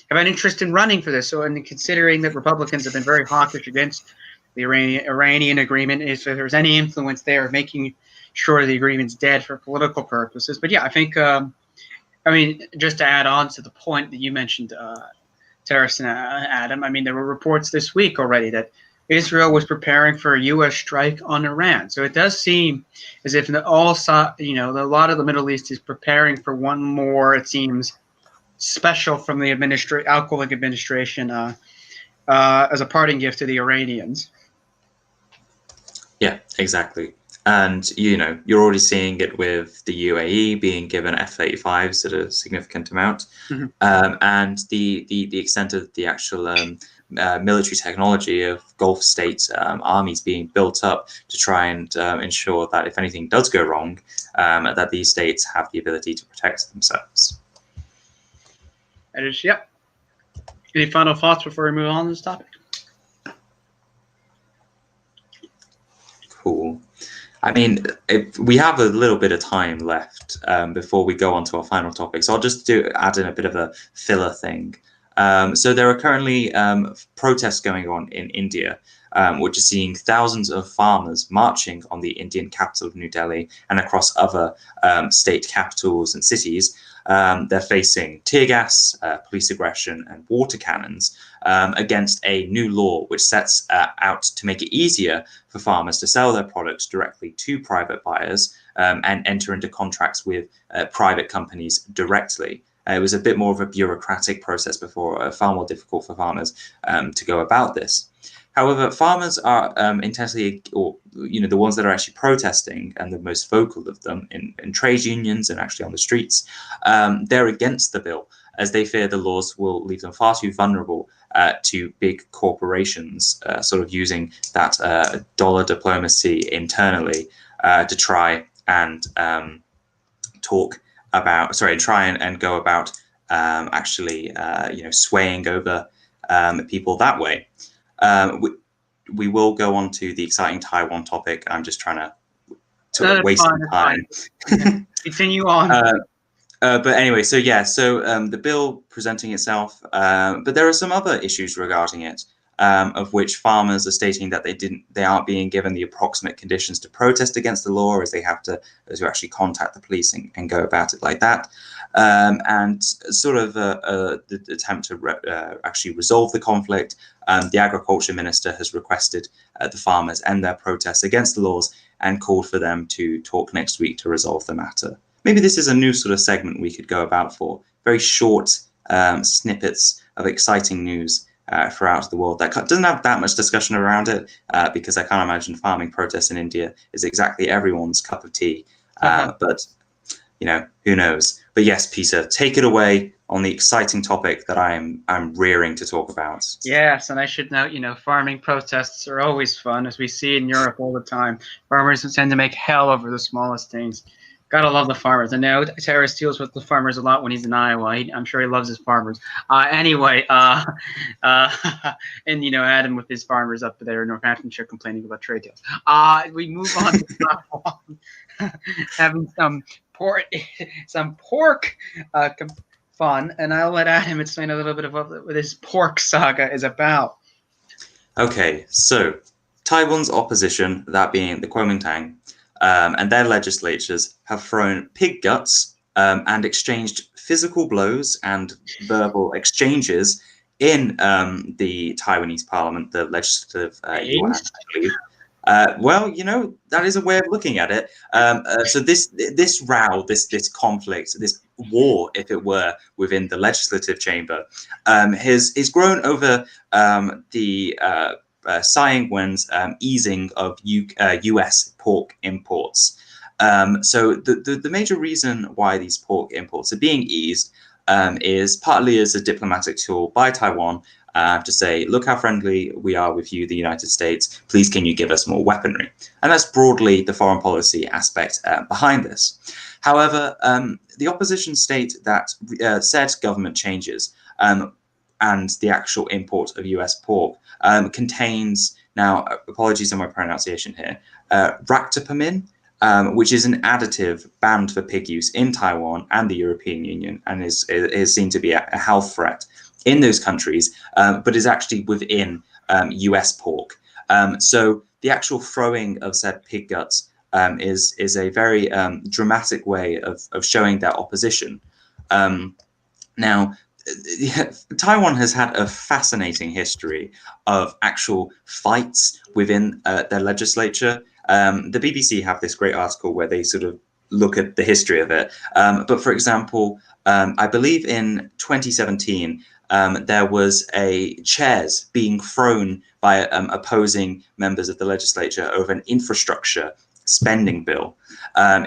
have an interest in running for this. So, and considering that Republicans have been very hawkish against the Iranian agreement, if there's any influence there, making sure the agreement's dead for political purposes. But yeah, I think, just to add on to the point that you mentioned, Terrace and Adam, there were reports this week already that Israel was preparing for a U.S. strike on Iran. So it does seem as if a lot of the Middle East is preparing for one more, it seems, special from the outgoing administration as a parting gift to the Iranians. Yeah, exactly. And you're already seeing it with the UAE being given F-35s at a significant amount, and the extent of the actual military technology of Gulf states armies being built up to try and ensure that if anything does go wrong, that these states have the ability to protect themselves. That is, yep. Any final thoughts before we move on to this topic? Cool. I mean, we have a little bit of time left before we go on to our final topic, so I'll just add in a bit of a filler thing. So there are currently protests going on in India, which is seeing thousands of farmers marching on the Indian capital of New Delhi and across other state capitals and cities. They're facing tear gas, police aggression, and water cannons against a new law which sets out to make it easier for farmers to sell their products directly to private buyers and enter into contracts with private companies directly. It was a bit more of a bureaucratic process before, far more difficult for farmers to go about this. However, farmers are intensely, or the ones that are actually protesting, and the most vocal of them in trade unions and actually on the streets, they're against the bill, as they fear the laws will leave them far too vulnerable to big corporations, sort of using that dollar diplomacy internally to try and go about actually swaying over people that way. We will go on to the exciting Taiwan topic. I'm just trying to waste some time. Continue on. But anyway, so the bill presenting itself, but there are some other issues regarding it, of which farmers are stating that they aren't being given the approximate conditions to protest against the law, as they have to actually contact the police and go about it like that. And sort of the attempt to actually resolve the conflict, the agriculture minister has requested the farmers end their protests against the laws and called for them to talk next week to resolve the matter. Maybe this is a new sort of segment we could go about for very short snippets of exciting news throughout the world that doesn't have that much discussion around it, because I can't imagine farming protests in India is exactly everyone's cup of tea. But who knows? But yes, Peter, take it away on the exciting topic that I'm rearing to talk about. Yes, and I should note, farming protests are always fun, as we see in Europe all the time. Farmers tend to make hell over the smallest things. Gotta love the farmers. I know Terrace deals with the farmers a lot when he's in Iowa. I'm sure he loves his farmers. Anyway, and Adam with his farmers up there in Northamptonshire complaining about trade deals. We move on to having some pork fun, and I'll let Adam explain a little bit of what this pork saga is about. Okay, so Taiwan's opposition, that being the Kuomintang, and their legislatures have thrown pig guts and exchanged physical blows and verbal exchanges in the Taiwanese parliament, the legislative yuan, I believe. Well, that is a way of looking at it. So this row, this conflict, this war, if it were, within the legislative chamber, has grown over the Tsai Ing-wen's easing of U.S. pork imports. So the major reason why these pork imports are being eased is partly as a diplomatic tool by Taiwan to say, look how friendly we are with you, the United States. Please, can you give us more weaponry? And that's broadly the foreign policy aspect behind this. However, the opposition state that said government changes and the actual import of US pork contains, now apologies on my pronunciation here, ractopamine, which is an additive banned for pig use in Taiwan and the European Union, and is seen to be a health threat in those countries, but is actually within US pork. So the actual throwing of said pig guts is a very dramatic way of showing their opposition. Now, Taiwan has had a fascinating history of actual fights within their legislature. The BBC have this great article where they sort of look at the history of it. But for example, I believe in 2017, there was chairs being thrown by opposing members of the legislature over an infrastructure spending bill.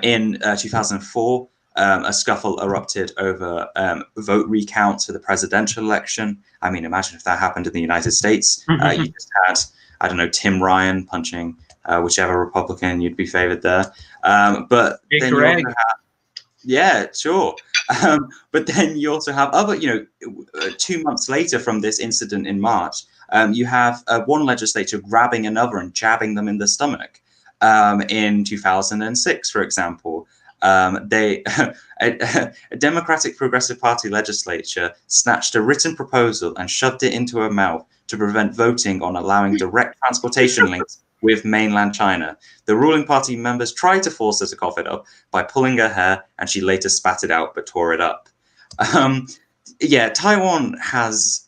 In 2004, a scuffle erupted over vote recounts for the presidential election. I mean, imagine if that happened in the United States. You just had, I don't know, Tim Ryan punching whichever Republican you'd be favored there. But Big then Greg. you also have, yeah, sure. But then you also have other, 2 months later from this incident in March, you have one legislature grabbing another and jabbing them in the stomach. In 2006, for example, a Democratic Progressive Party legislature snatched a written proposal and shoved it into her mouth to prevent voting on allowing direct transportation links with mainland China. The ruling party members tried to force her to cough it up by pulling her hair, and she later spat it out but tore it up. Taiwan has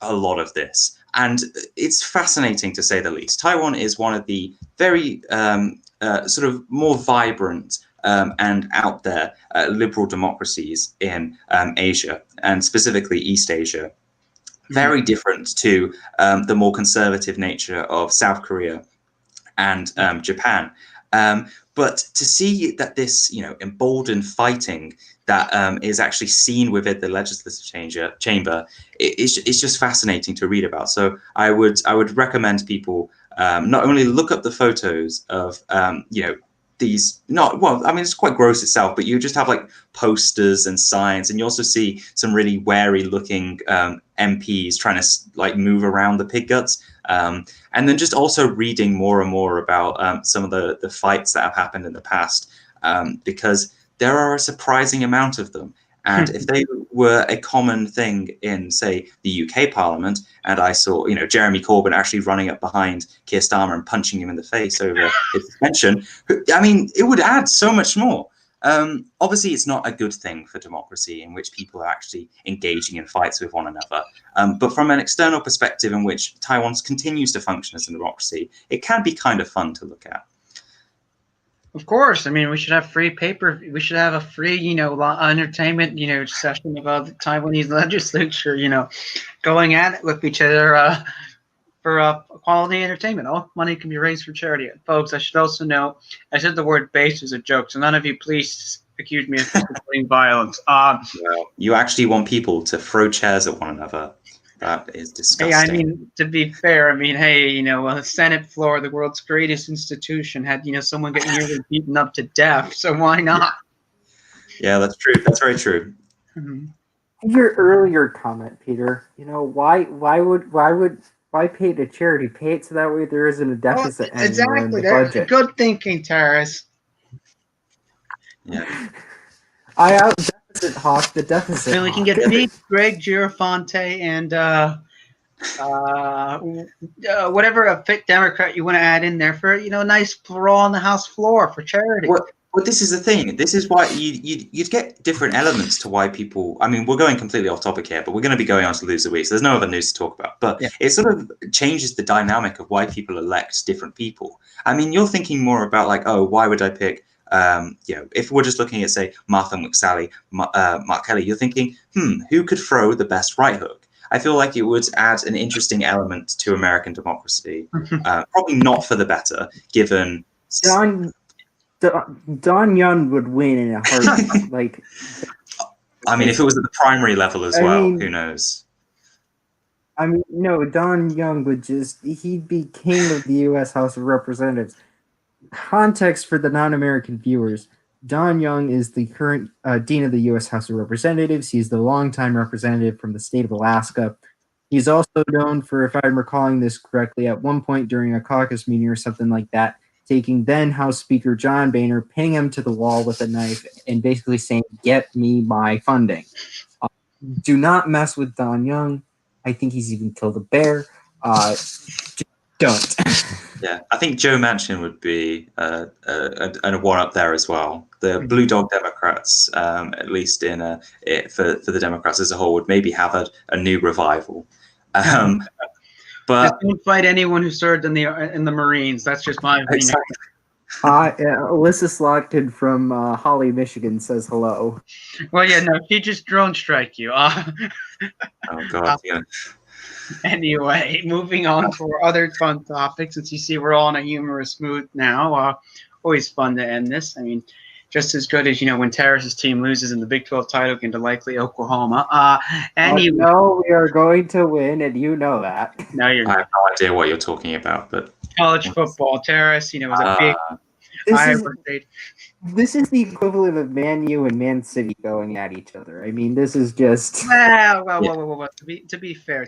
a lot of this, and it's fascinating to say the least. Taiwan is one of the very sort of more vibrant and out there liberal democracies in Asia, and specifically East Asia. Very different to the more conservative nature of South Korea and Japan. But to see that this, emboldened fighting that is actually seen within the legislative chamber, it's just fascinating to read about. So I would recommend people not only look up the photos of these, it's quite gross itself, but you just have like posters and signs, and you also see some really wary looking MPs trying to like move around the pig guts, and then just also reading more and more about some of the fights that have happened in the past, because there are a surprising amount of them. And if they were a common thing in, say, the UK Parliament, and I saw, Jeremy Corbyn actually running up behind Keir Starmer and punching him in the face over his suspension, it would add so much more. Obviously, it's not a good thing for democracy in which people are actually engaging in fights with one another. But from an external perspective in which Taiwan continues to function as a democracy, it can be kind of fun to look at. Of course. We should have free paper. We should have a free, entertainment, session about the Taiwanese legislature, going at it with each other for quality entertainment. All money can be raised for charity. Folks, I should also note, I said the word base as a joke, so none of you please accuse me of supporting violence. You actually want people to throw chairs at one another. That is disgusting. Hey, to be fair, the Senate floor, the world's greatest institution, had, someone getting nearly beaten up to death. So why not? Yeah, that's true. That's very true. Mm-hmm. Your earlier comment, Peter, why pay it to charity? Pay it so that way there isn't a deficit anymore in the budget. Good thinking, Taras. Yeah. I out-deficit hawk the deficit. And we can get me, Greg Girofonte, and whatever a fit Democrat you want to add in there for, a nice brawl on the House floor for charity. Well, this is the thing. This is why you'd get different elements to why people. We're going completely off topic here, but we're going to be going on to Lose the Week. So there's no other news to talk about. But it sort of changes the dynamic of why people elect different people. You're thinking more about like, oh, why would I pick? If we're just looking at, say, Martha McSally, Mark Kelly, you're thinking, who could throw the best right hook? I feel like it would add an interesting element to American democracy. Probably not for the better, given. Don Young would win in a heartbeat. If it was at the primary level as well, who knows? No, Don Young he'd be king of the U.S. House of Representatives. Context for the non-American viewers: Don Young is the current dean of the U.S. House of Representatives. He's the longtime representative from the state of Alaska. He's also known for, if I'm recalling this correctly, at one point during a caucus meeting or something like that, taking then House Speaker John Boehner, pinning him to the wall with a knife, and basically saying, "Get me my funding." Do not mess with Don Young. I think he's even killed a bear. Don't. Yeah, I think Joe Manchin would be a one up there as well. The Blue Dog Democrats, at least for the Democrats as a whole, would maybe have a new revival. But don't fight anyone who served in the Marines. That's just my opinion. Exactly. Alyssa Slotkin from Holly, Michigan says hello. Well, she just drone strike you. Oh God. Yeah. Anyway, moving on to our other fun topics. Since you see we're all in a humorous mood now, always fun to end this. Just as good as when Terrace's team loses in the Big 12 title game to likely Oklahoma. Anyway, no, we are going to win, and you know that. No, you're not. I have no idea what you're talking about, but College football, Terrace, was Iowa State. This is the equivalent of Man U and Man City going at each other. I mean, this is just. Well. To be fair,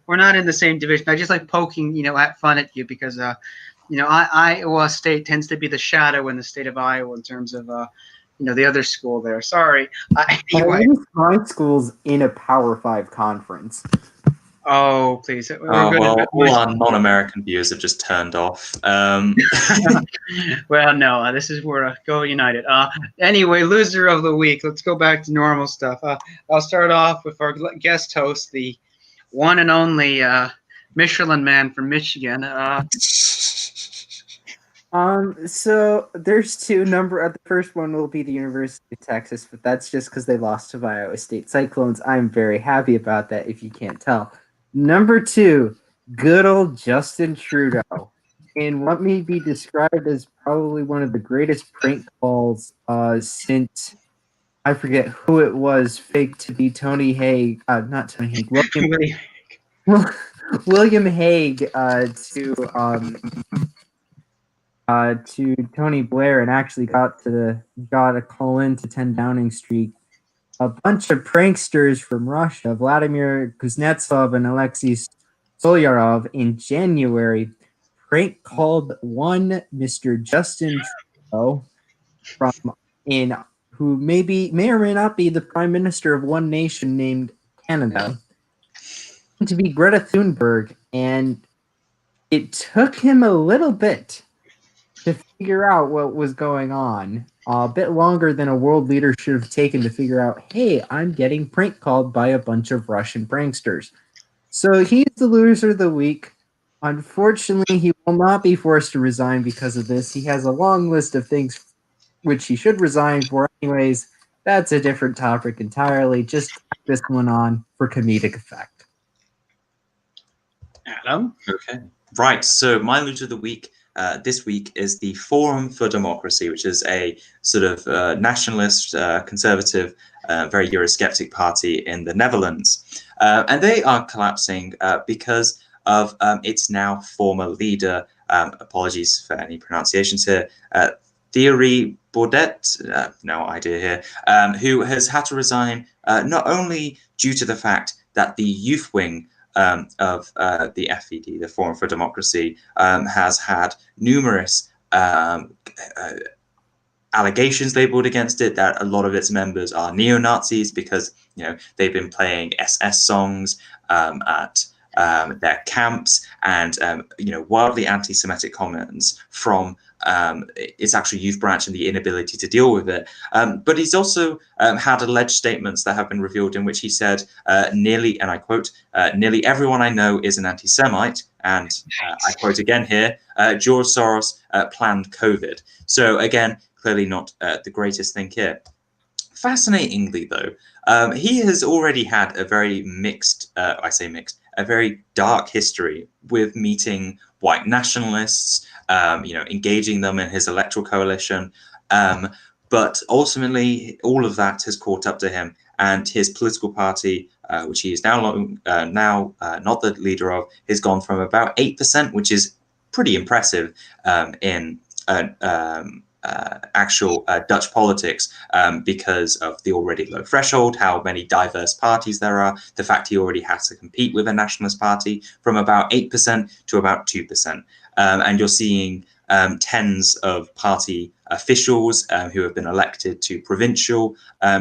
we're not in the same division. I just like poking, at fun at you because, Iowa State tends to be the shadow in the state of Iowa in terms of, the other school there. Sorry. Anyway. My school's in a Power 5 conference. Oh, please. Well, all our non-American viewers have just turned off. Well, no, this is where Go United. Anyway, loser of the week. Let's go back to normal stuff. I'll start off with our guest host, the one and only Michelin Man from Michigan. So there's two. The first one will be the University of Texas, but that's just because they lost to Iowa State Cyclones. I'm very happy about that, if you can't tell. Number two, good old Justin Trudeau, in what may be described as probably one of the greatest prank calls since, I forget who it was, faked to be Tony Haig, not Tony Haig, William Hague to Tony Blair, and actually got a call in to 10 Downing Street. A bunch of pranksters from Russia, Vladimir Kuznetsov and Alexei Solyarov, in January, prank called one Mr. Justin Trudeau who may or may not be the prime minister of one nation named Canada, to be Greta Thunberg, and it took him a little bit to figure out what was going on. A bit longer than a world leader should have taken to figure out, hey, I'm getting prank called by a bunch of Russian pranksters. So he's the loser of the week. Unfortunately, he will not be forced to resign because of this. He has a long list of things which he should resign for. Anyways, that's a different topic entirely. Just tack this one on for comedic effect. Adam? Okay. Right, so my loser of the week this week is the Forum for Democracy, which is a sort of nationalist, conservative, very Eurosceptic party in the Netherlands. And they are collapsing because of its now former leader, apologies for any pronunciations here, Thierry Baudet, no idea here, who has had to resign not only due to the fact that the youth wing of the FED, the Forum for Democracy, has had numerous allegations labeled against it that a lot of its members are neo-Nazis because they've been playing SS songs at their camps, and wildly anti-Semitic comments from its actual youth branch and the inability to deal with it. But he's also had alleged statements that have been revealed in which he said nearly, and I quote, nearly everyone I know is an anti-Semite, and I quote again here, George Soros planned COVID. So again, clearly not the greatest thing here. Fascinatingly, though, he has already had a very mixed, a very dark history with meeting white nationalists, engaging them in his electoral coalition. But ultimately, all of that has caught up to him, and his political party, which he is now not the leader of, has gone from about 8%, which is pretty impressive in actual Dutch politics, because of the already low threshold, how many diverse parties there are, the fact he already has to compete with a nationalist party, from about 8% to about 2%. And you're seeing tens of party officials who have been elected to provincial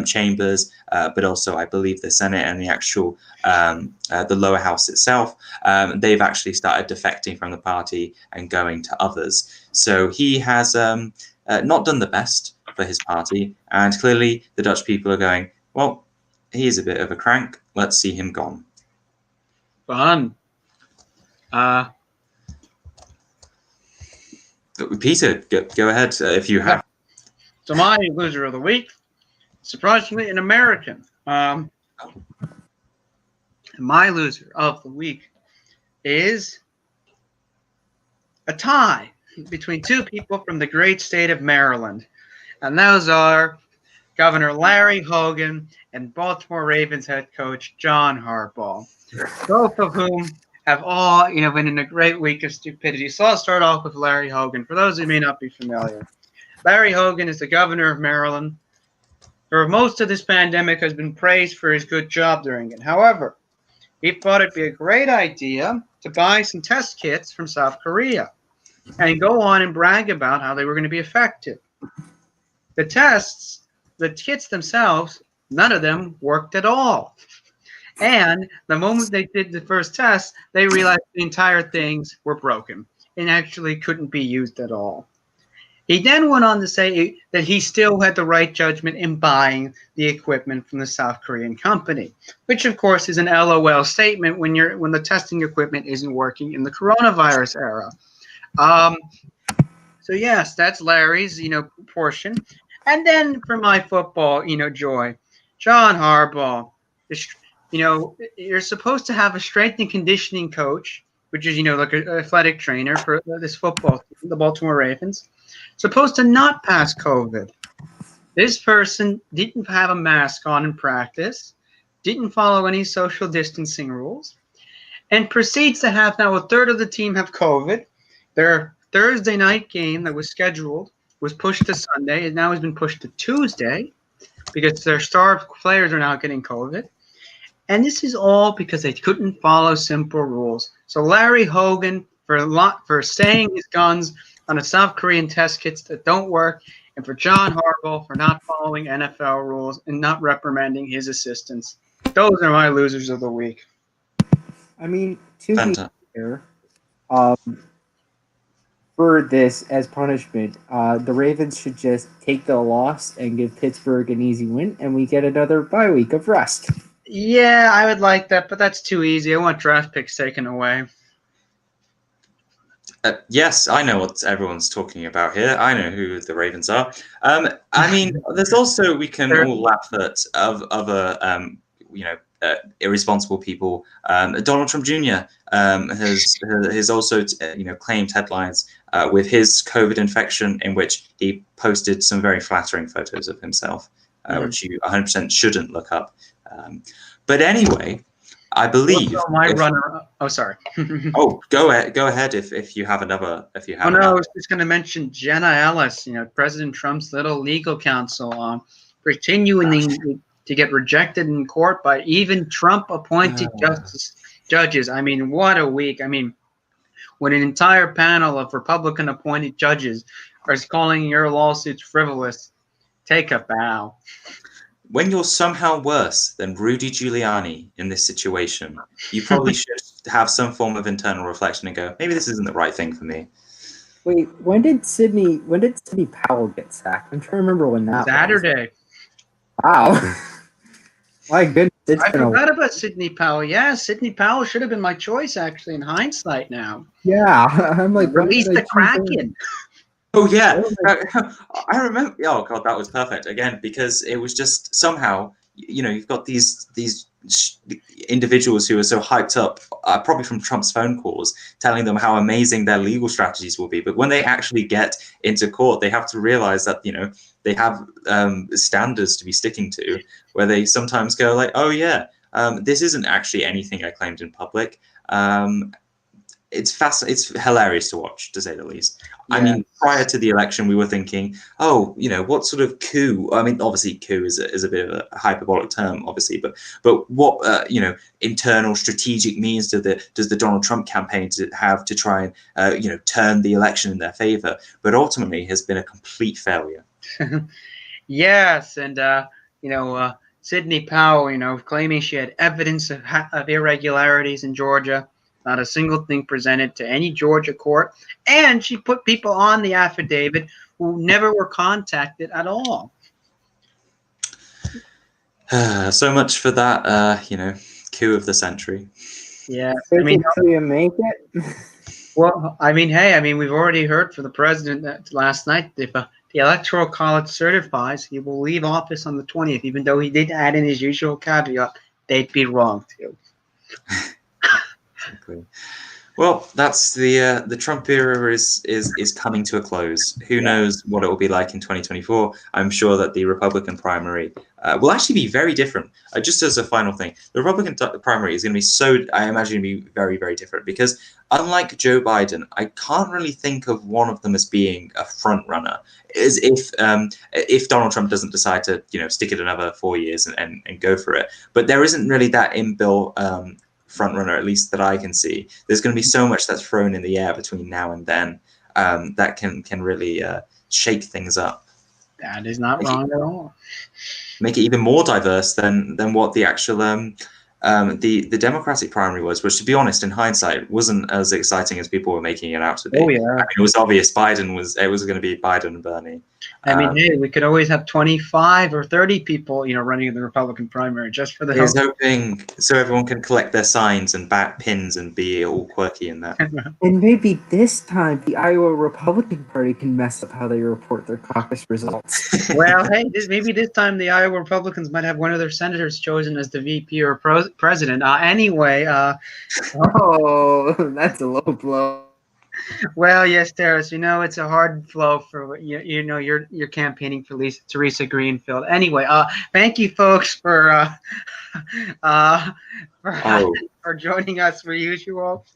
chambers, but also I believe the Senate and the actual the lower house itself, they've actually started defecting from the party and going to others. So he has not done the best for his party, and clearly the Dutch people are going, well, he's a bit of a crank, let's see him gone. Fun. Peter, go ahead if you have. So my loser of the week, surprisingly, an American. My loser of the week is a tie between two people from the great state of Maryland, and those are Governor Larry Hogan and Baltimore Ravens head coach John Harbaugh, both of whom have all, been in a great week of stupidity. So I'll start off with Larry Hogan. For those who may not be familiar, Larry Hogan is the governor of Maryland. For most of this pandemic has been praised for his good job during it. However, he thought it'd be a great idea to buy some test kits from South Korea and go on and brag about how they were going to be effective. The kits themselves, none of them worked at all. And the moment they did the first test, they realized the entire things were broken and actually couldn't be used at all. He then went on to say that he still had the right judgment in buying the equipment from the South Korean company, which of course is an LOL statement when the testing equipment isn't working in the coronavirus era. So yes, that's Larry's, portion. And then for my football, joy, John Harbaugh, you're supposed to have a strength and conditioning coach, which is, like an athletic trainer for this football team, the Baltimore Ravens, supposed to not pass COVID. This person didn't have a mask on in practice, didn't follow any social distancing rules, and proceeds to have now a third of the team have COVID. Their Thursday night game that was scheduled was pushed to Sunday, and now has been pushed to Tuesday because their star players are now getting COVID. And this is all because they couldn't follow simple rules. So Larry Hogan for saying his guns on the South Korean test kits that don't work, and for John Harbaugh for not following NFL rules and not reprimanding his assistants. Those are my losers of the week. I mean, to be fair, for this as punishment, the Ravens should just take the loss and give Pittsburgh an easy win, and we get another bye week of rest. Yeah, I would like that, but that's too easy. I want draft picks taken away. Yes, I know what everyone's talking about here. I know who the Ravens are. I mean, there's also, we can all laugh at other, irresponsible people. Donald Trump Jr. has also, claimed headlines with his COVID infection, in which he posted some very flattering photos of himself, which you 100% shouldn't look up. But anyway, I believe sorry. Go ahead if you have another. I was just going to mention Jenna Ellis, President Trump's little legal counsel, continuing to get rejected in court by even Trump-appointed judges. I mean, what a week! I mean, when an entire panel of Republican-appointed judges are calling your lawsuits frivolous, take a bow. When you're somehow worse than Rudy Giuliani in this situation, you probably should have some form of internal reflection and go, maybe this isn't the right thing for me. Wait, when did Sidney Powell get sacked? I'm trying to remember when that Saturday. Was. Wow. My goodness. I forgot about Sidney Powell. Yeah, Sidney Powell should have been my choice, actually, in hindsight now. Yeah, I'm like, release the Kraken. Oh yeah, I remember. Oh god, that was perfect again, because it was just somehow, you've got these individuals who are so hyped up, probably from Trump's phone calls, telling them how amazing their legal strategies will be. But when they actually get into court, they have to realize that they have standards to be sticking to, where they sometimes go like, oh yeah, this isn't actually anything I claimed in public. It's hilarious to watch, to say the least. Yeah. I mean, prior to the election, we were thinking, what sort of coup? I mean, obviously, coup is a bit of a hyperbolic term, obviously, but what internal strategic means does the Donald Trump campaign have to try and turn the election in their favor? But ultimately, has been a complete failure. Yes, and Sidney Powell, claiming she had evidence of irregularities in Georgia. Not a single thing presented to any Georgia court. And she put people on the affidavit who never were contacted at all. So much for that, coup of the century. Yeah. Until you make it. Well, we've already heard from the president that last night, if the Electoral College certifies, he will leave office on the 20th, even though he did add in his usual caveat, they'd be wrong too. Exactly. Well, that's the Trump era is coming to a close. Who knows what it will be like in 2024? I'm sure that the Republican primary will actually be very different. Just as a final thing, the Republican primary is going to be I imagine, be very, very different because unlike Joe Biden, I can't really think of one of them as being a front runner. As if Donald Trump doesn't decide to, stick it another 4 years and go for it, but there isn't really that inbuilt front runner, at least that I can see. There's going to be so much that's thrown in the air between now and then that can really shake things up. That is not wrong at all. Make it even more diverse than what the actual the Democratic primary was, which, to be honest, in hindsight, wasn't as exciting as people were making it out to be. Oh yeah, I mean, it was obvious it was going to be Biden and Bernie. I mean, hey, we could always have 25 or 30 people, running in the Republican primary just for the He's hoping so everyone can collect their signs and bat pins and be all quirky in that. And maybe this time the Iowa Republican Party can mess up how they report their caucus results. Well, hey, maybe this time the Iowa Republicans might have one of their senators chosen as the VP or president. Anyway, oh, that's a low blow. Well, yes, Terrace. It's a hard blow for you're campaigning for Teresa Greenfield. Anyway, thank you, folks, for joining us for usual.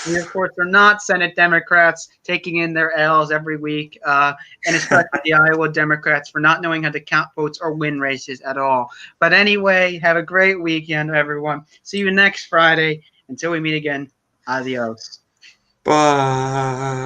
We, of course, are not Senate Democrats taking in their L's every week, and especially the Iowa Democrats for not knowing how to count votes or win races at all. But anyway, have a great weekend, everyone. See you next Friday. Until we meet again, adios. Bye.